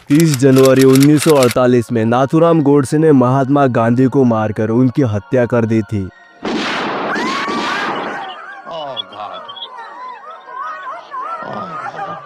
30 जनवरी 1948 में नाथूराम गोडसे ने महात्मा गांधी को मारकर उनकी हत्या कर दी थी। Oh God. Oh God.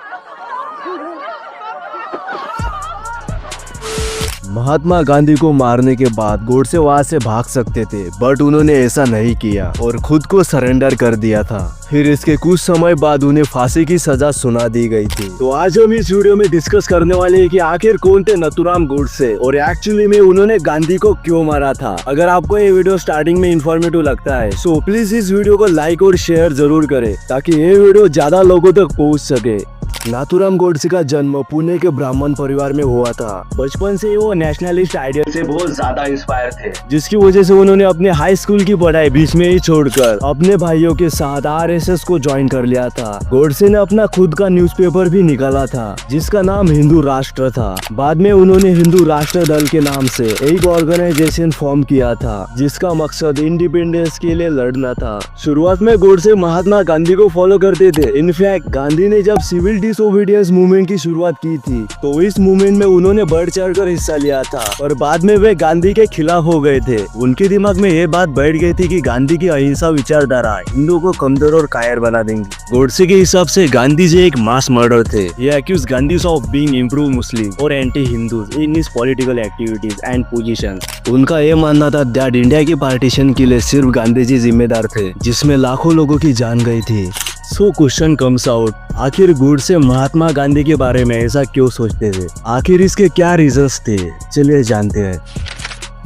Mahatma Gandhi को मारने के बाद गोडसे वहां से भाग सकते थे, बट उन्होंने ऐसा नहीं किया और खुद को सरेंडर कर दिया था। फिर इसके कुछ समय बाद उन्हें फांसी की सजा सुना दी गई थी। तो आज हम इस वीडियो में डिस्कस करने वाले हैं कि आखिर कौन थे नाथूराम गोडसे और एक्चुअली में उन्होंने गांधी को क्यों मारा था। अगर आपको ये वीडियो स्टार्टिंग में इंफॉर्मेटिव लगता है सो प्लीज इस वीडियो को लाइक और शेयर जरूर करें ताकि ये वीडियो ज्यादा लोगों तक पहुंच सके। नाथूराम गोडसे का जन्म पुणे के ब्राह्मण परिवार में हुआ था। बचपन से वो नेशनलिस्ट आइडिया से बहुत ज्यादा इंस्पायर थे, जिसकी वजह से उन्होंने अपने हाई स्कूल की पढ़ाई बीच में ही छोड़कर अपने भाइयों के साथ आरएसएस को ज्वाइन कर लिया था। गोडसे ने अपना खुद का न्यूज़पेपर भी निकाला था जिसका नाम हिंदू राष्ट्र था। बाद में उन्होंने हिंदू राष्ट्र दल के नाम से एक ऑर्गेनाइजेशन फॉर्म किया था जिसका मकसद इंडिपेंडेंस के लिए लड़ना था। शुरुआत में गोडसे महात्मा गांधी को फॉलो करते थे। इनफैक्ट गांधी ने जब सिविल डिसोबीडियंस मूवमेंट की शुरुआत की थी तो इस मूवमेंट में उन्होंने बढ़ चढ़कर हिस्सा लिया था और बाद में वे गांधी के खिलाफ हो गए थे। उनके दिमाग में ये बात बैठ गई थी कि गांधी की अहिंसा विचारधारा हिंदुओं को कमजोर और कायर बना देंगी। गोडसे के हिसाब से गांधी जी एक मास मर्डर थे। ये accuse Gandhi of being improve Muslim और anti Hindu in his political activities and positions. उनका ये मानना था दैट इंडिया की पार्टीशन के लिए सिर्फ गांधी जी जिम्मेदार थे, जिसमें लाखों लोगों की जान गई थी। सो क्वेश्चन कम्स आउट, आखिर गोडसे महात्मा गांधी के बारे में ऐसा क्यों सोचते थे? आखिर इसके क्या रीजंस थे? चलिए जानते हैं।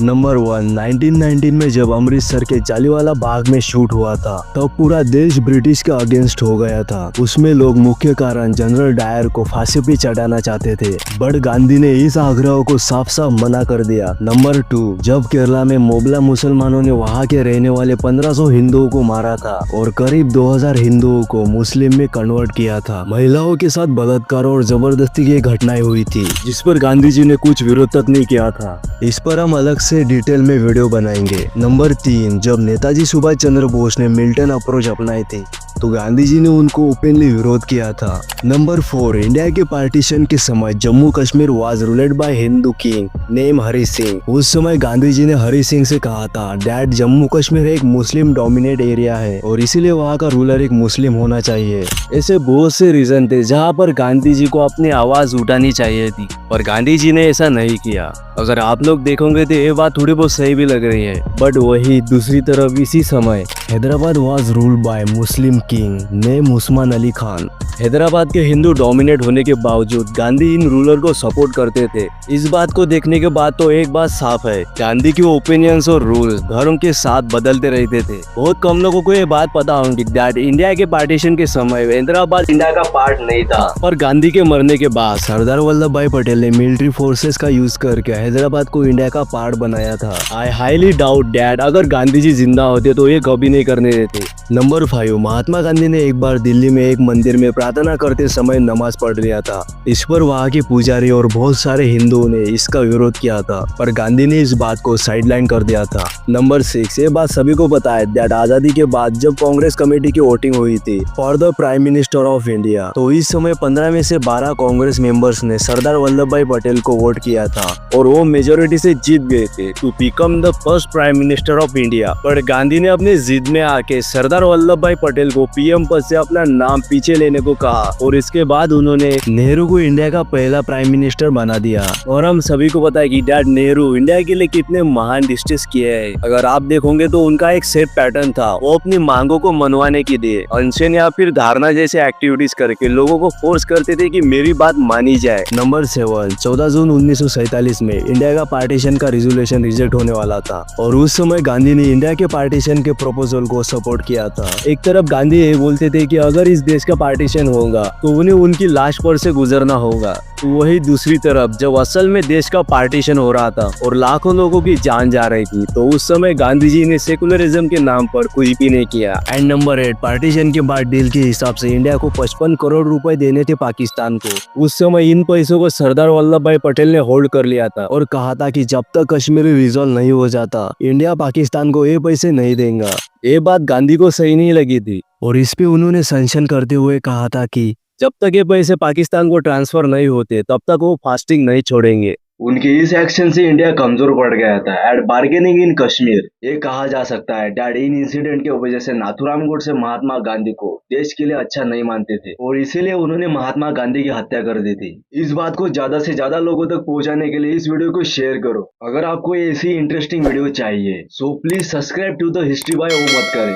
नंबर 1, 1919 में जब अमृतसर के जालियांवाला बाग में शूट हुआ था तब पूरा देश ब्रिटिश के अगेंस्ट हो गया था। उसमें लोग मुख्य कारण जनरल डायर को फांसी पे चढ़ाना चाहते थे, बट गांधी ने इस आग्रह को साफ साफ मना कर दिया। नंबर 2, जब केरला में मोबला मुसलमानों ने वहां के रहने वाले 1500 हिंदुओं को मारा था और करीब 2000 हिंदुओं को मुस्लिम में कन्वर्ट किया था। महिलाओं के साथ बलात्कार और जबरदस्ती की घटनाएं हुई थी जिस पर गांधी जी ने कुछ विरोध तक नहीं किया था। इस पर हम अलग से डिटेल में वीडियो बनाएंगे। नंबर 3, जब नेताजी सुभाष चंद्र बोस ने मिल्टन अप्रोच अपनाई थी तो गांधी जी ने उनको ओपनली विरोध किया था। नंबर 4, इंडिया के पार्टीशन के समय Jammu Kashmir was ruled by Hindu king name Hari Singh. उस समय गांधी जी ने हरि सिंह से कहा था दैट जम्मू कश्मीर एक मुस्लिम डोमिनेट एरिया है और इसीलिए वहाँ का रूलर एक मुस्लिम होना चाहिए। ऐसे बहुत से रीजन थे जहाँ पर गांधी जी को अपनी आवाज उठानी चाहिए थी और गांधी जी ने ऐसा नहीं किया। अगर आप लोग देखोगे तो ये बात थोड़ी बहुत सही भी लग रही है, बट वही दूसरी तरफ इसी समय Hyderabad was ruled by Muslim king name Usman Ali Khan. Hyderabad के हिंदू डोमिनेट होने के बावजूद गांधी इन रूलर को सपोर्ट करते थे। इस बात को देखने के बाद तो एक बात साफ है, गांधी के ओपिनियंस और रूल्स धर्म के साथ बदलते रहते थे। बहुत कम लोगों को ये बात पता होगी दैट इंडिया के पार्टीशन के समय हैदराबाद इंडिया का पार्ट नहीं था, पर गांधी के मरने के बाद सरदार वल्लभ भाई पटेल ने मिलिट्री फोर्सेस का यूज करके हैदराबाद को इंडिया का पार्ट बनाया था। आई हाईली डाउट दैट अगर गांधी जी जिंदा होते तो ये कभी नहीं करने देते। नंबर 5, महात्मा गांधी ने एक बार दिल्ली में एक मंदिर में प्रार्थना करते समय नमाज पढ़ लिया था। इस पर वहाँ के पुजारी और बहुत सारे हिंदुओं ने इसका विरोध किया था, पर गांधी ने इस बात को साइडलाइन कर दिया था। नंबर 6, ये बात सभी को पता है दैट आजादी के बाद जब कांग्रेस कमेटी की वोटिंग हुई थी for the prime minister of India तो इस समय 15 में से 12 कांग्रेस मेंबर्स ने सरदार वल्लभ भाई पटेल को वोट किया था और वो मेजोरिटी से जीत गए थे to become the first prime minister of India. पर गांधी ने अपने जिद में आके सरदार वल्लभ भाई पटेल को पीएम पद से अपना नाम पीछे लेने को कहा और इसके बाद उन्होंने नेहरू को इंडिया का पहला प्राइम मिनिस्टर बना दिया। और हम सभी को पता है कि डैड नेहरू इंडिया के लिए कितने महान डिस्ट्रिक्ट किए हैं। अगर आप देखोगे तो उनका एक सेट पैटर्न था, वो अपनी मांगों को मनवाने के लिए अनशन या फिर धारणा जैसे एक्टिविटीज करके लोगों को फोर्स करते थे कि मेरी बात मानी जाए। नंबर 7, 14 जून 1947 में इंडिया का पार्टीशन का रिजोल्यूशन रिजेक्ट होने वाला था और उस समय गांधी ने इंडिया के पार्टीशन के प्रपोजल को सपोर्ट किया था। एक तरफ गांधी ये बोलते थे कि अगर इस देश का पार्टीशन होगा तो उन्हें उनकी लाश पर से गुजरना होगा, तो वही दूसरी तरफ जब असल में देश का पार्टीशन हो रहा था और लाखों लोगों की जान जा रही थी तो उस समय गांधी जी ने सेकुलरिज्म के नाम पर कुछ भी नहीं किया। एंड नंबर 8, पार्टीशन के बाद डील के हिसाब से इंडिया को 55 करोड़ रुपए देने थे पाकिस्तान को। उस समय इन पैसों को सरदार वल्लभ भाई पटेल ने होल्ड कर लिया था और कहा था कि जब तक कश्मीर रिजॉल्व नहीं हो जाता इंडिया पाकिस्तान को ये पैसे नहीं देगा। ये बात गांधी को सही नहीं लगी थी और इस पे उन्होंने सैंक्शन करते हुए कहा था कि जब तक ये पैसे पाकिस्तान को ट्रांसफर नहीं होते तब तक वो फास्टिंग नहीं छोड़ेंगे। उनके इस एक्शन से इंडिया कमजोर पड़ गया था एट बार्गेनिंग इन कश्मीर। ये कहा जा सकता है डैड इन इंसिडेंट की वजह से नाथुराम गोडसे महात्मा गांधी को देश के लिए अच्छा नहीं मानते थे और इसीलिए उन्होंने महात्मा गांधी की हत्या कर दी थी। इस बात को ज्यादा से ज्यादा लोगों तक पहुंचाने के लिए इस वीडियो को शेयर करो। अगर आपको ऐसी इंटरेस्टिंग वीडियो चाहिए so please subscribe to the history बाय ओ मत करें।